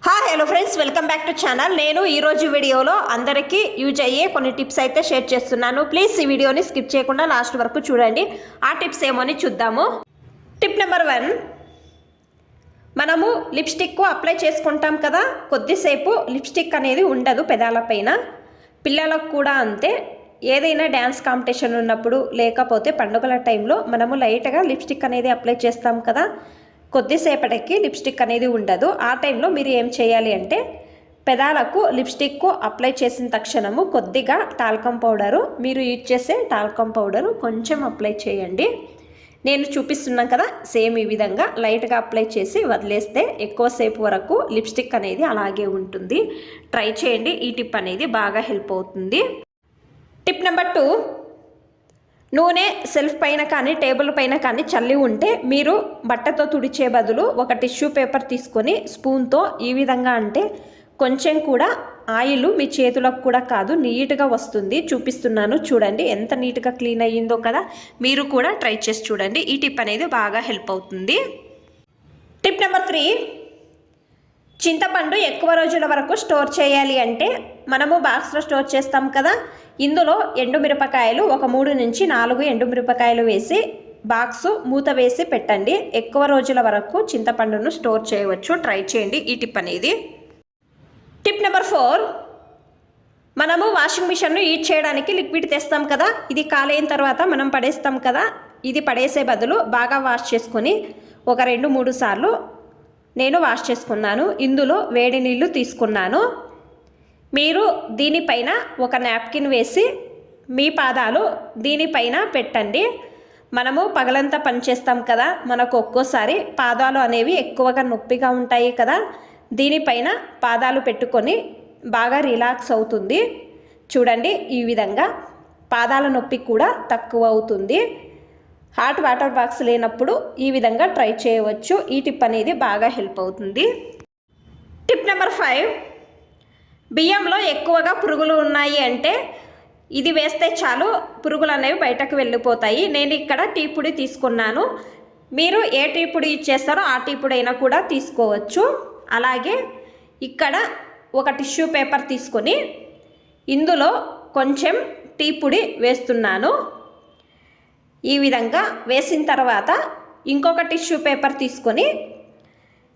Hello friends, welcome back to channel. నేను ఈరోజు వీడియోలో అందరికీ యూజ్ అయ్యే కొన్ని టిప్స్ అయితే షేర్ చేస్తున్నాను. ప్లీజ్ ఈ వీడియోని స్కిప్ చేయకుండా లాస్ట్ వరకు చూడండి. ఆ టిప్స్ ఏమోని చూద్దాము. టిప్ నెంబర్ 1, మనము లిప్స్టిక్ అప్లై చేసుకుంటాం కదా, కొద్దిసేపు లిప్స్టిక్ అనేది ఉండదు పెదాలపైన. పిల్లలకు కూడా అంతే. ఏదైనా డ్యాన్స్ కాంపిటీషన్ ఉన్నప్పుడు లేకపోతే పండుగల టైంలో మనము లైట్గా లిప్స్టిక్ అనేది అప్లై చేస్తాం కదా, కొద్దిసేపటికి లిప్స్టిక్ అనేది ఉండదు. ఆ టైంలో మీరు ఏం చేయాలి అంటే, పెదాలకు లిప్స్టిక్ అప్లై చేసిన తక్షణము కొద్దిగా టాల్కమ్ పౌడరు, మీరు యూజ్ చేసే టాల్కమ్ పౌడరు కొంచెం అప్లై చేయండి. నేను చూపిస్తున్నాను కదా, సేమ్ ఈ విధంగా లైట్గా అప్లై చేసి వదిలేస్తే ఎక్కువసేపు వరకు లిప్స్టిక్ అనేది అలాగే ఉంటుంది. ట్రై చేయండి. ఈ టిప్ అనేది బాగా హెల్ప్ అవుతుంది. టిప్ నెంబర్ 2, నూనె సెల్ఫ్ పైన కానీ టేబుల్ పైన కానీ చల్లి ఉంటే మీరు బట్టతో తుడిచే బదులు ఒక టిష్యూ పేపర్ తీసుకొని స్పూన్తో ఈ విధంగా అంటే కొంచెం కూడా ఆయిల్ మీ చేతులకు కూడా కాదు, నీట్గా వస్తుంది. చూపిస్తున్నాను చూడండి ఎంత నీట్గా క్లీన్ అయ్యిందో కదా. మీరు కూడా ట్రై చేసి చూడండి. ఈ టిప్ అనేది బాగా హెల్ప్ అవుతుంది. టిప్ నెంబర్ 3, చింతపండు ఎక్కువ రోజుల వరకు స్టోర్ చేయాలి అంటే మనము బాక్స్లో స్టోర్ చేస్తాం కదా, ఇందులో ఎండుమిరపకాయలు ఒక 3 నుంచి 4 ఎండుమిరపకాయలు వేసి బాక్సు మూత వేసి పెట్టండి. ఎక్కువ రోజుల వరకు చింతపండును స్టోర్ చేయవచ్చు. ట్రై చేయండి ఈ టిప్ అనేది. టిప్ నెంబర్ 4, మనము వాషింగ్ మిషన్ను యూజ్ చేయడానికి లిక్విడ్ తెస్తాం కదా, ఇది కాలైన తర్వాత మనం పడేస్తాం కదా. ఇది పడేసే బదులు బాగా వాష్ చేసుకొని ఒక 2-3 సార్లు నేను వాష్ చేసుకున్నాను. ఇందులో వేడి నీళ్ళు తీసుకున్నాను. మీరు దీనిపైన ఒక నాప్కిన్ వేసి మీ పాదాలు దీనిపైన పెట్టండి. మనము పగలంతా పనిచేస్తాం కదా, మనకు ఒక్కోసారి పాదాలు అనేవి ఎక్కువగా నొప్పిగా ఉంటాయి కదా, దీనిపైన పాదాలు పెట్టుకొని బాగా రిలాక్స్ అవుతుంది. చూడండి ఈ విధంగా పాదాల నొప్పి కూడా తక్కువ అవుతుంది. హాట్ వాటర్ బాక్స్ లేనప్పుడు ఈ విధంగా ట్రై చేయవచ్చు. ఈ టిప్ అనేది బాగా హెల్ప్ అవుతుంది. టిప్ నెంబర్ 5, బియ్యంలో ఎక్కువగా పురుగులు ఉన్నాయి అంటే ఇది వేస్తే చాలు, పురుగులు అనేవి బయటకు వెళ్ళిపోతాయి. నేను ఇక్కడ టీ పొడి తీసుకున్నాను. మీరు ఏ టీ పొడి ఇచ్చేస్తారో ఆ టీ పొడి అయినా కూడా తీసుకోవచ్చు. అలాగే ఇక్కడ ఒక టిష్యూ పేపర్ తీసుకొని ఇందులో కొంచెం టీ పొడి వేస్తున్నాను. ఈ విధంగా వేసిన తర్వాత ఇంకొక టిష్యూ పేపర్ తీసుకొని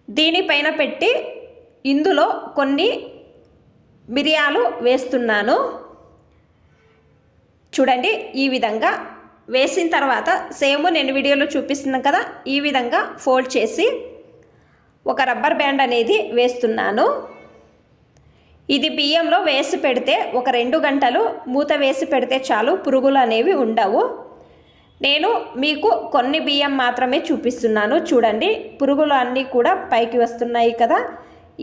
దీనిపైన పెట్టి ఇందులో కొన్ని మిరియాలు వేస్తున్నాను. చూడండి ఈ విధంగా వేసిన తర్వాత సేమ్ నేను వీడియోలో చూపిస్తున్నాను కదా, ఈ విధంగా ఫోల్డ్ చేసి ఒక రబ్బర్ బ్యాండ్ అనేది వేస్తున్నాను. ఇది బియ్యంలో వేసి పెడితే ఒక 2 గంటలు మూత వేసి పెడితే చాలు, పురుగులు అనేవి ఉండవు. నేను మీకు కొన్ని బియ్యం మాత్రమే చూపిస్తున్నాను. చూడండి పురుగులు అన్నీ కూడా పైకి వస్తున్నాయి కదా,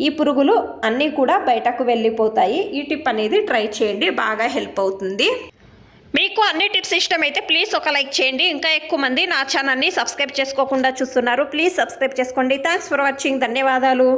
ఈ పురుగులు అన్నీ కూడా బయటకు వెళ్ళిపోతాయి. ఈ టిప్ అనేది ట్రై చేయండి, బాగా హెల్ప్ అవుతుంది. మీకు అన్ని టిప్స్ ఇష్టమైతే ప్లీజ్ ఒక లైక్ చేయండి. ఇంకా ఎక్కువ మంది నా ఛానల్ని సబ్స్క్రైబ్ చేసుకోకుండా చూస్తున్నారు, ప్లీజ్ సబ్స్క్రైబ్ చేసుకోండి. Thanks for watching. ధన్యవాదాలు.